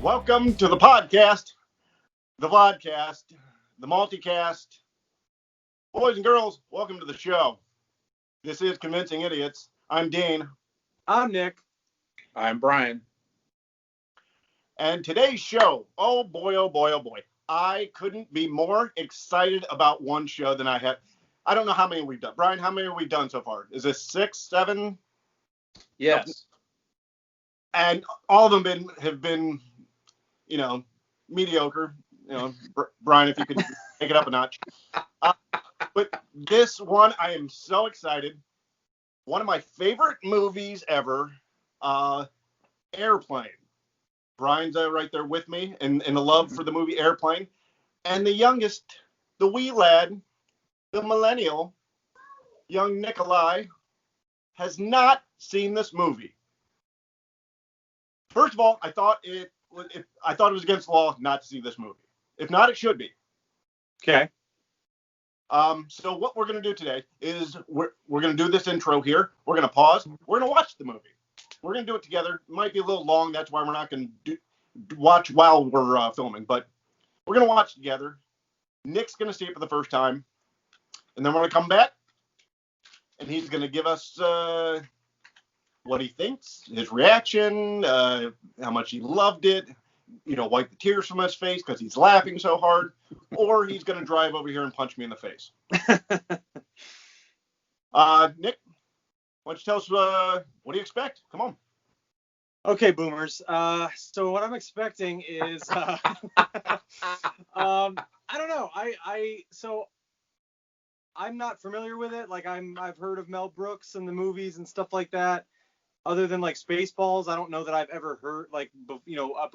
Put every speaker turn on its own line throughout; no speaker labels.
Welcome to the podcast, the vodcast, the multicast. Boys and girls, welcome to the show. This is Convincing Idiots. I'm Dean.
I'm Nick.
I'm Brian.
And today's show, oh boy, oh boy, oh boy. I couldn't be more excited about one show than I have. I don't know how many we've done. Brian, how many have we done so far? Is this 6, 7?
Yes.
And all of them have been, mediocre. Brian, if you could take it up a notch. But this one, I am so excited. One of my favorite movies ever, Airplane. Brian's right there with me in the love for the movie Airplane. And the youngest, the wee lad, the millennial, young Nikolai, has not seen this movie. First of all, I thought it was against the law not to see this movie. If not, it should be.
Okay.
So what we're going to do today is we're going to do this intro here. We're going to pause. We're going to watch the movie. We're going to do it together. It might be a little long. That's why we're not going to watch while we're filming. But we're going to watch together. Nick's going to see it for the first time. And then we're going to come back. And he's going to give us what he thinks, his reaction, how much he loved it. Wipe the tears from his face because he's laughing so hard. Or he's going to drive over here and punch me in the face. Nick, why don't you tell us what do you expect? Come on.
Okay, boomers. So what I'm expecting is, I don't know. So I'm not familiar with it. Like I've heard of Mel Brooks and the movies and stuff like that. Other than like Spaceballs, I don't know that I've ever heard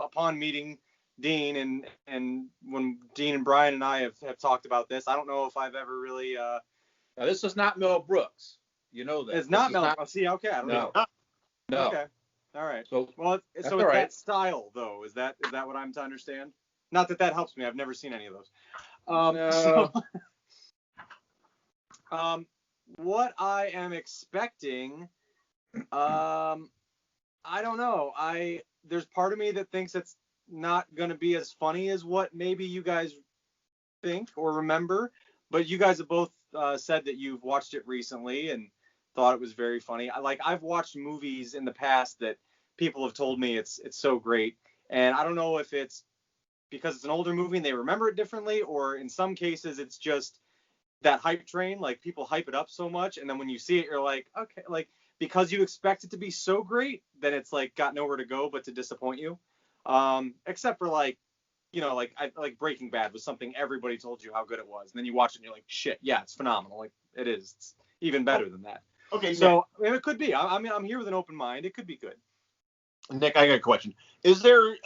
upon meeting Dean and when Dean and Brian and I have talked about this, I don't know if I've ever really.
Now this is not Mel Brooks. You know that.
It's not Mel. See, okay, I don't know.
No.
Okay. All right.
So
It's that style though. Is that what I'm to understand? Not that helps me. I've never seen any of those.
No.
What I am expecting, I don't know. There's part of me that thinks it's not going to be as funny as what maybe you guys think or remember, but you guys have both said that you've watched it recently and thought it was very funny. I've watched movies in the past that people have told me it's so great, and I don't know if it's because it's an older movie and they remember it differently, or in some cases it's just that hype train. Like people hype it up so much, and then when you see it, you're like, okay, like because you expect it to be so great, then it's like got nowhere to go but to disappoint you. Except for like Breaking Bad was something everybody told you how good it was, and then you watch it and you're like, shit, yeah, it's phenomenal. Like it is. It's even better than that.
Okay.
So it could be. I'm here with an open mind. It could be good.
Nick, I got a question. Is there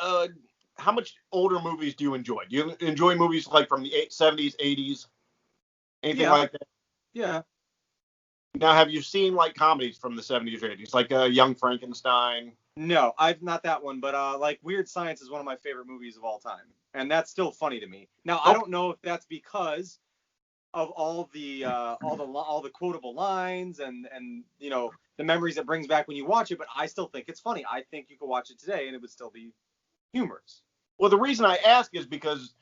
how much older movies do you enjoy? Do you enjoy movies like from the 70s, 80s, anything like that?
Yeah.
Now, have you seen like comedies from the 70s or 80s, like Young Frankenstein?
No, I've not that one, but like Weird Science is one of my favorite movies of all time, and that's still funny to me. Now, I don't know if that's because of all the quotable lines and the memories it brings back when you watch it, but I still think it's funny. I think you could watch it today and it would still be humorous.
Well, the reason I ask is because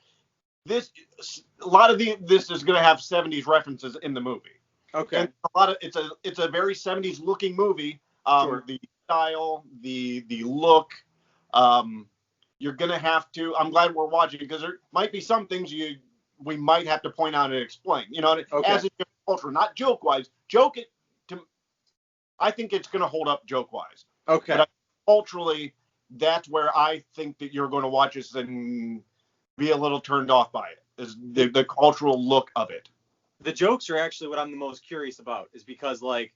this is going to have 70s references in the movie.
Okay.
And it's a very 70s looking movie.
Sure.
The style, the look. You're gonna have to. I'm glad we're watching because there might be some things we might have to point out and explain.
Okay.
As a culture, not joke wise. I think it's gonna hold up joke wise.
Okay.
But culturally, that's where I think that you're going to watch this and be a little turned off by it. Is the cultural look of it.
The jokes are actually what I'm the most curious about, is because like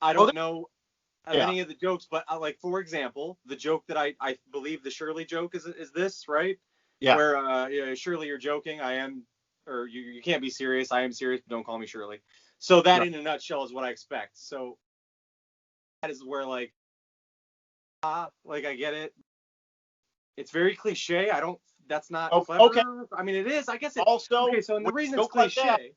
I don't know any of the jokes, but like for example, the joke that I believe the Shirley joke is this, right?
Yeah.
Where Shirley, you're joking, I am, or you can't be serious, I am serious, but don't call me Shirley. So that in a nutshell is what I expect. So that is where like I get it. It's very cliche. That's not clever.
Okay.
I mean, it is. I guess it.
Also,
okay, so the reason it's cliche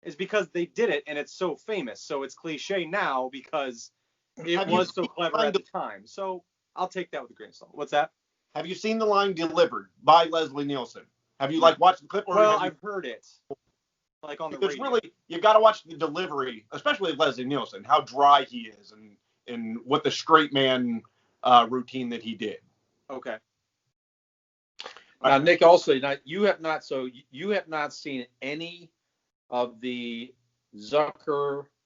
is because they did it and it's so famous. So it's cliche now because it was so clever at the time. So I'll take that with a grain of salt. What's that?
Have you seen the line "Delivered" by Leslie Nielsen? Have you watched the clip? Or
well, I've heard it, like on the
because
radio.
really, you got to watch the delivery, especially of Leslie Nielsen, how dry he is, and what the straight man routine that he did.
Okay.
Now, Nick, also, you have not seen any of the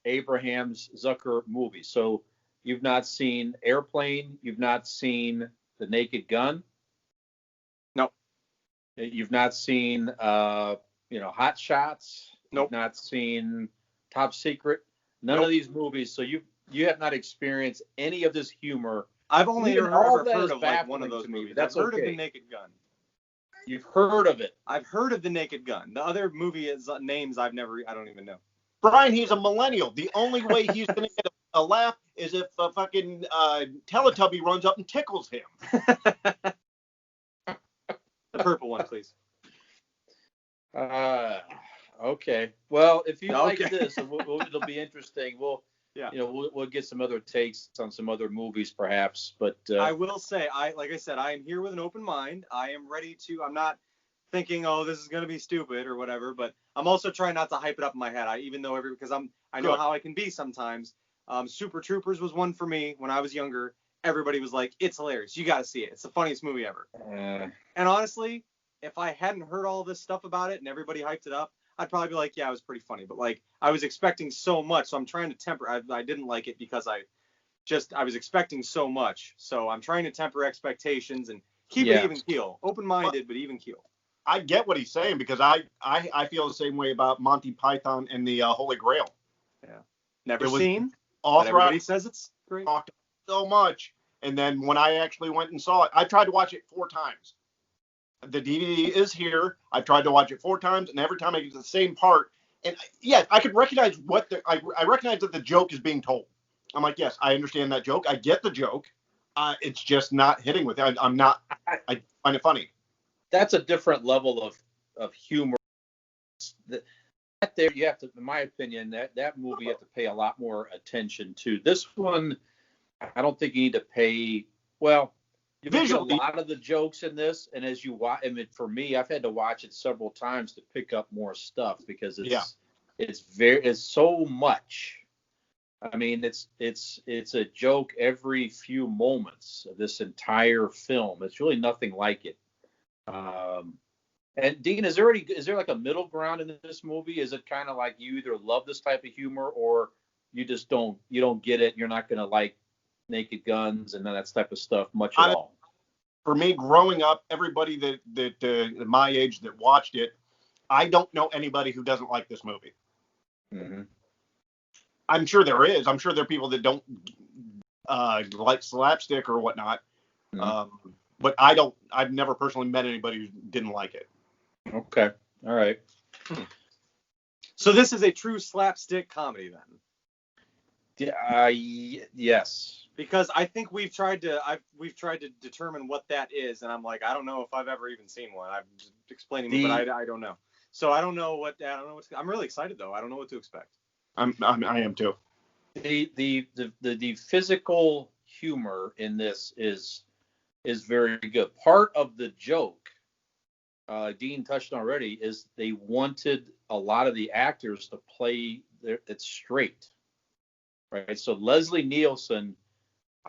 Abrahams Zucker movies. So you've not seen Airplane. You've not seen The Naked Gun.
Nope.
You've not seen Hot Shots.
Nope.
You've not seen Top Secret. None
Nope.
of these movies. So you have not experienced any of this humor.
I've only
Even
heard
all
of
that is
one of those
baffling to me,
movies.
but that's
I've heard
okay.
of The Naked Gun.
You've heard of it.
I've heard of The Naked Gun. The other movie names I don't even know.
Brian, he's a millennial. The only way he's going to get a laugh is if a fucking Teletubby runs up and tickles him.
The purple one, please.
Okay. Well, if you like
Okay.
this, it'll be interesting. We'll get some other takes on some other movies, perhaps. But
I will say, like I said, I am here with an open mind. I am ready to. I'm not thinking, oh, this is gonna be stupid or whatever. But I'm also trying not to hype it up in my head. Because I know how I can be sometimes. Super Troopers was one for me when I was younger. Everybody was like, it's hilarious. You got to see it. It's the funniest movie ever. And honestly, if I hadn't heard all this stuff about it and everybody hyped it up, I'd probably be like, yeah, it was pretty funny. But I was expecting so much, so I'm trying to temper. I didn't like it because I was expecting so much. So I'm trying to temper expectations and keep it even keel. Open-minded, but even keel.
I get what he's saying because I feel the same way about Monty Python and the Holy Grail.
Yeah. Never seen.
But
everybody says it's great.
Talked so much. And then when I actually went and saw it, I tried to watch it 4 times. The DVD is here. I've tried to watch it 4 times, and every time I get to the same part. And yeah, I could recognize I recognize that the joke is being told. I'm like, yes, I understand that joke. I get the joke. It's just not hitting with it. I find it funny.
That's a different level of humor. There you have to, in my opinion, that movie you have to pay a lot more attention to. This one, I don't think you need to pay. Well, you get a lot of the jokes in this, and as you watch, for me, I've had to watch it several times to pick up more stuff because it's so much. I mean, it's a joke every few moments of this entire film. It's really nothing like it. And Dean, is there like a middle ground in this movie? Is it kind of like you either love this type of humor or you just don't get it? You're not going to like Naked Guns and that type of stuff much at all.
For me, growing up, everybody that my age that watched it, I don't know anybody who doesn't like this movie.
Mm-hmm.
I'm sure there is. I'm sure there are people that don't like slapstick or whatnot. Mm-hmm. But I've never personally met anybody who didn't like it.
Okay. All right.
So this is a true slapstick comedy then?
Yes.
Because I think we've tried to determine what that is, and I'm like, I don't know if I've ever even seen one. I'm just explaining it, but I don't know. So I don't know what I'm really excited though. I don't know what to expect. I
am too.
The physical humor in this is very good. Part of the joke, Dean touched on already, is they wanted a lot of the actors to play it straight, right? So Leslie Nielsen,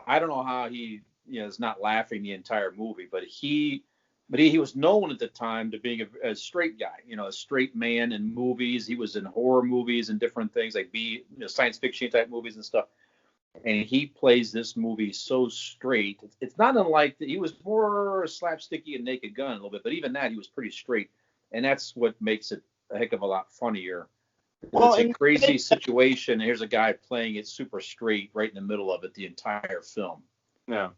I don't know how he is not laughing the entire movie, but he was known at the time to being a straight guy, a straight man in movies. He was in horror movies and different things like science fiction type movies and stuff. And he plays this movie so straight. It's not unlike that. He was more slapsticky and Naked Gun a little bit, but even that he was pretty straight, and that's what makes it a heck of a lot funnier. Well, it's a crazy situation. Here's a guy playing it super straight right in the middle of it the entire film.
Yeah.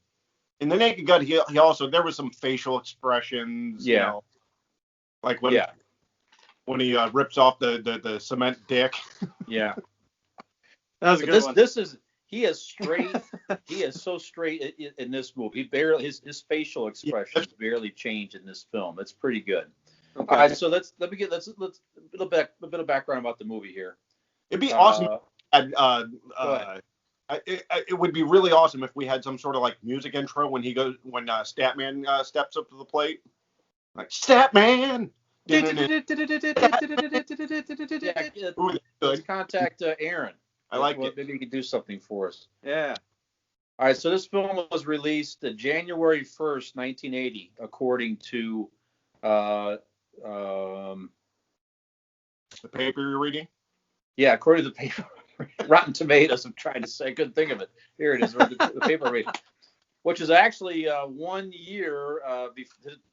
In the Naked Gun, he also there was some facial expressions.
Yeah.
Like when he rips off the cement dick.
Yeah.
That was a good one.
He is straight. He is so straight in this movie. His facial expressions barely change in this film. It's pretty good. Okay. All right, so let's a bit of background about the movie here.
It'd be awesome. I It would be really awesome if we had some sort of like music intro when Statman steps up to the plate, like Statman.
Yeah,
Ooh,
let's
good.
contact Aaron.
I like it.
Maybe he could do something for us.
Yeah.
All right, so this film was released January 1st, 1980, according to
The paper you're reading.
yeah, according to the paper. Rotten Tomatoes. I'm trying to say, I couldn't think of it. Here it is, the paper rating, which is actually 1 year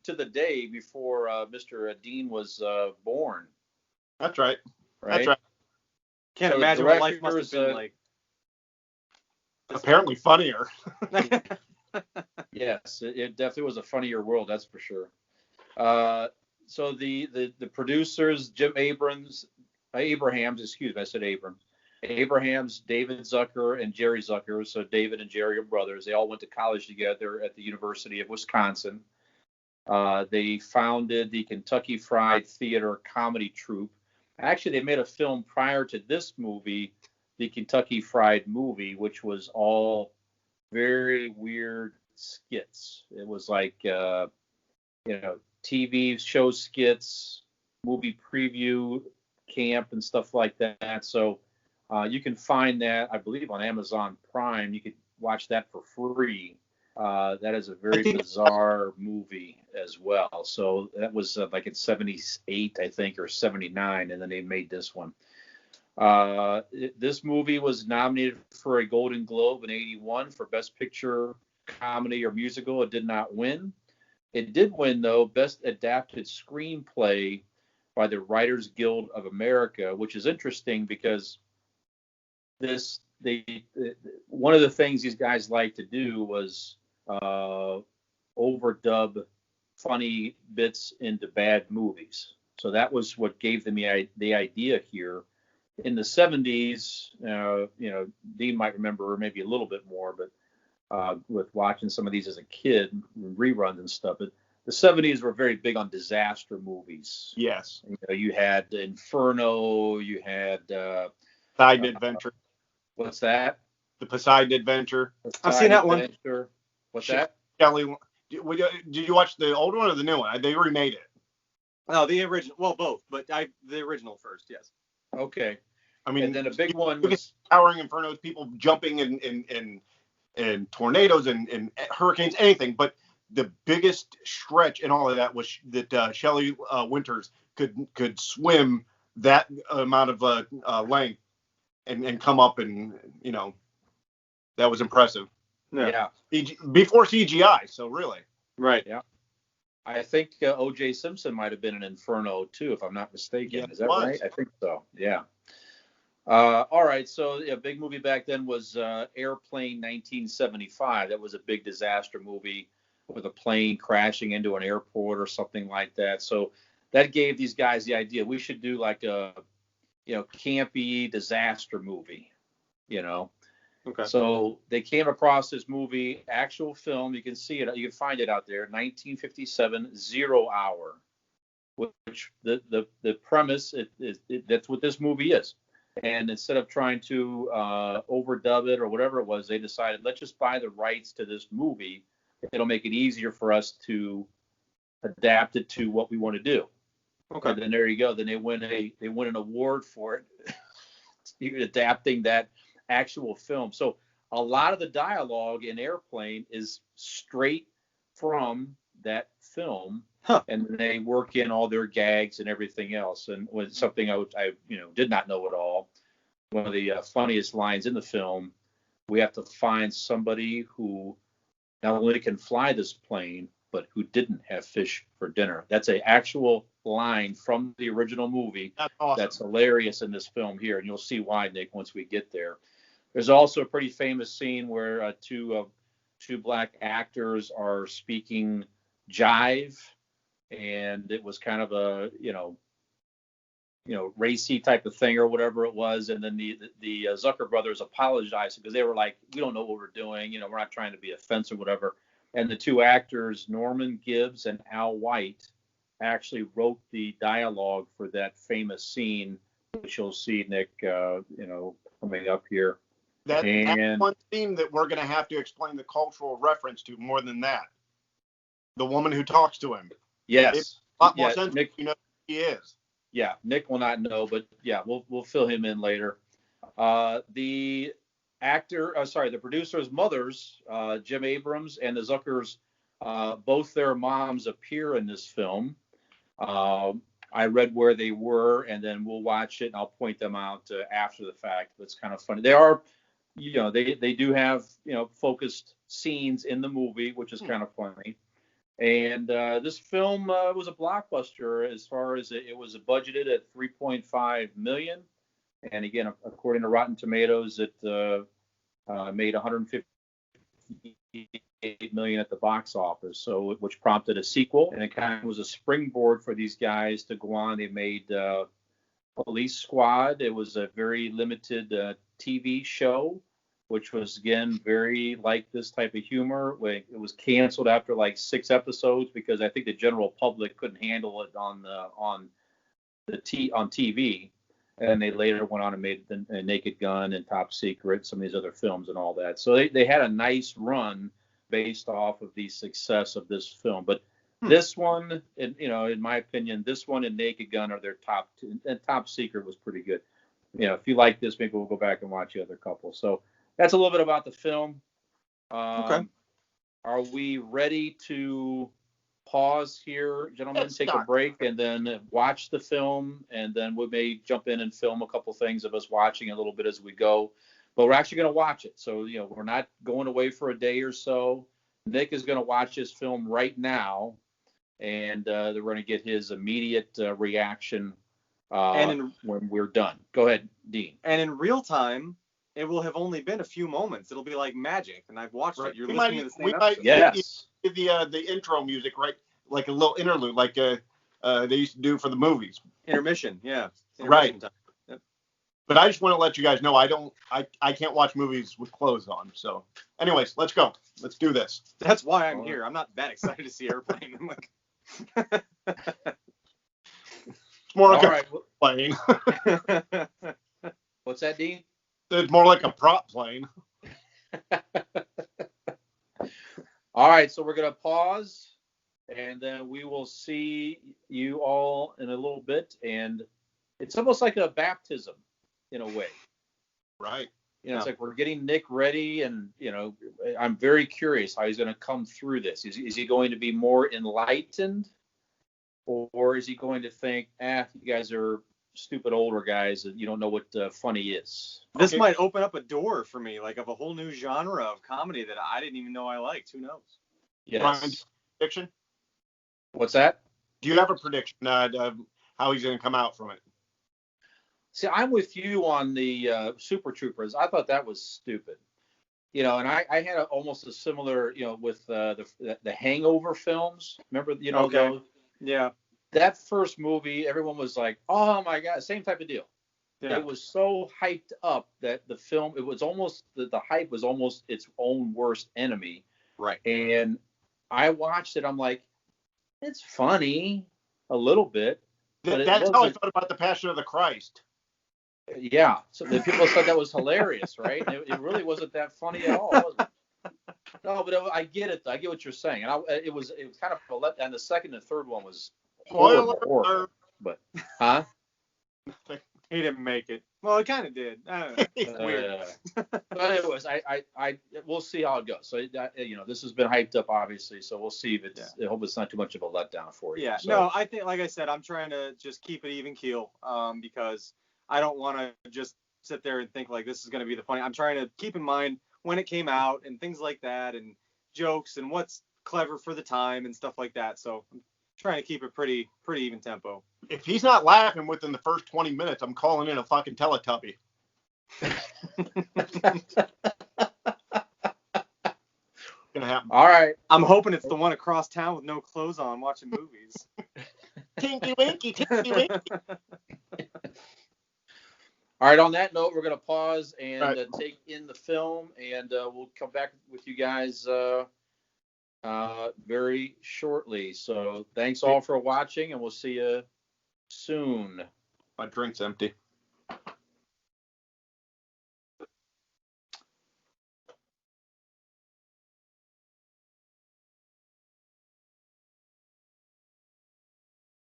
to the day before Mr. Dean was born.
That's right.
Right.
That's right.
Can't
So the
imagine what life must have
director's,
been like.
Apparently funnier.
Yes, it definitely was a funnier world, that's for sure. So the producers, Jim Abrahams, excuse me, I said Abrahams, David Zucker, and Jerry Zucker. So David and Jerry are brothers. They all went to college together at the University of Wisconsin. They founded the Kentucky Fried Theater comedy troupe. Actually, they made a film prior to this movie, the Kentucky Fried Movie, which was all very weird skits. It was like, TV show skits, movie preview camp and stuff like that. So you can find that, I believe, on Amazon Prime. You could watch that for free. That is a very bizarre movie as well. So that was like in 78, I think, or 79, and then they made this one. This movie was nominated for a Golden Globe in 81 for Best Picture, Comedy, or Musical. It did not win. It did win, though, Best Adapted Screenplay by the Writers Guild of America, which is interesting because one of the things these guys like to do was overdub funny bits into bad movies. So that was what gave them the idea here. In the 70s, Dean might remember maybe a little bit more, but with watching some of these as a kid, reruns and stuff, but the 70s were very big on disaster movies.
Yes.
You had Inferno, you had
Poseidon Adventure.
What's that?
The Poseidon Adventure.
I've seen that one.
What's that?
Kelly, did you watch the old one or the new one? They remade it.
Oh, the original. Well, both, but the original first, yes.
Okay.
I mean,
and then a big one
was towering infernos, people jumping in tornadoes and hurricanes, anything. But the biggest stretch in all of that was that Shelley Winters could swim that amount of length and come up, and that was impressive.
Yeah.
Before CGI, so really.
Right.
Yeah. I think O.J. Simpson might have been an Inferno too, if I'm not mistaken.
Yeah,
is that right? I think so. Yeah. All right. So a big movie back then was Airplane 1975. That was a big disaster movie with a plane crashing into an airport or something like that. So that gave these guys the idea we should do like a campy disaster movie.
Okay.
So they came across this movie, actual film. You can see it. You can find it out there. 1957, 0 Hour, which the premise is that's what this movie is. And instead of trying to overdub it or whatever it was, they decided let's just buy the rights to this movie. It'll make it easier for us to adapt it to what we want to do.
Okay.
And then there you go. Then they win an award for it, even adapting that actual film. So a lot of the dialogue in Airplane is straight from that film, and they work in all their gags and everything else. And was something I did not know at all. One of the funniest lines in the film: we have to find somebody who not only can fly this plane, but who didn't have fish for dinner. That's an actual line from the original movie.
That's awesome.
That's hilarious in this film here, and you'll see why, Nick, once we get there. There's also a pretty famous scene where two black actors are speaking jive, and it was kind of a racy type of thing or whatever it was. And then the Zucker brothers apologized because they were like, we don't know what we're doing, we're not trying to be offensive or whatever. And the two actors, Norman Gibbs and Al White, actually wrote the dialogue for that famous scene, which you'll see, Nick, coming up here.
That's
And
one theme that we're going to have to explain the cultural reference to more than that. The woman who talks to him.
yes,
It's a lot more
yeah,
sense
Nick.
if you know who he is.
Yeah, Nick will not know, but yeah, we'll fill him in later. The the producer's mothers, Jim Abrams and the Zuckers, both their moms appear in this film. I read where they were, and then we'll watch it, and I'll point them out after the fact. It's kind of funny. They are, they do have, focused scenes in the movie, which is kind of funny. And this film was a blockbuster as far as it was budgeted at $3.5 million. And again, according to Rotten Tomatoes, it made $158 million at the box office, so which prompted a sequel, and it kind of was a springboard for these guys to go on. They made Police Squad. It was a very limited TV show, which was again very like this type of humor. It was canceled after like 6 episodes because I think the general public couldn't handle it on TV. And they later went on and made the Naked Gun and Top Secret, some of these other films and all that. So they had a nice run based off of the success of this film. But this one, in my opinion, this one and Naked Gun are their top two. And Top Secret was pretty good. If you like this, maybe we'll go back and watch the other couple. So that's a little bit about the film.
Okay.
Are we ready to pause here, gentlemen? Take a break and then watch the film, and then we may jump in and film a couple things of us watching a little bit as we go. But we're actually going to watch it, so we're not going away for a day or so. Nick is going to watch this film right now, and we're going to get his immediate reaction when we're done. Go ahead, Dean.
And in real time, it will have only been a few moments. It'll be like magic, and I've watched it. You're listening to the same episode.
Yes.
The intro music, right? Like a little interlude, like they used to do for the movies.
Intermission, yeah.
Right.
Time. Yep.
But I just want to let you guys know I can't watch movies with clothes on. So, anyways, let's go. Let's do this.
That's why I'm here. I'm not that excited to see Airplane. I'm like,
it's more like a plane.
What's that, Dean?
It's more like a prop plane.
All right, so we're gonna pause, and then we will see you all in a little bit, and it's almost like a baptism in a way.
Right.
It's like we're getting Nick ready, and I'm very curious how he's going to come through this. Is he going to be more enlightened, or is he going to think, you guys are stupid older guys and you don't know what funny is?
This might open up a door for me, like of a whole new genre of comedy that I didn't even know I liked. Who knows?
Yes.
Brian, prediction?
What's that?
Do you have a prediction of how he's going to come out from it?
See, I'm with you on the Super Troopers. I thought that was stupid. And I had almost a similar, with the Hangover films. Remember,
Okay. Yeah.
That first movie, everyone was like, oh my God, same type of deal. Yeah. It was so hyped up that the film, it was almost, the hype was almost its own worst enemy.
Right.
And I watched it, I'm like, it's funny a little bit. But
that's how I thought about The Passion of the Christ.
Yeah. So the people thought that was hilarious, right? It really wasn't that funny at all, was it? No, but I get it. I get what you're saying. And it was kind of a let. And the second and third one was horrible. But
he didn't make it. Well, it kind of did. I don't know. It's weird.
But anyways, we'll see how it goes. So this has been hyped up, obviously. So we'll see if it's. I hope it's not too much of a letdown for you.
Yeah.
So.
No, I think, like I said, I'm trying to just keep it even keel, because I don't want to just sit there and think like this is going to be the funny. I'm trying to keep in mind when it came out and things like that, and jokes and what's clever for the time and stuff like that. So I'm trying to keep it pretty even tempo.
If he's not laughing within the first 20 minutes, I'm calling in a fucking Teletubby. Gonna happen.
All right.
I'm hoping it's the one across town with no clothes on watching movies.
Tinky winky, tinky winky.
All right, on that note, we're going to pause and take in the film, and we'll come back with you guys very shortly. So thanks all for watching, and we'll see you soon.
My drink's empty.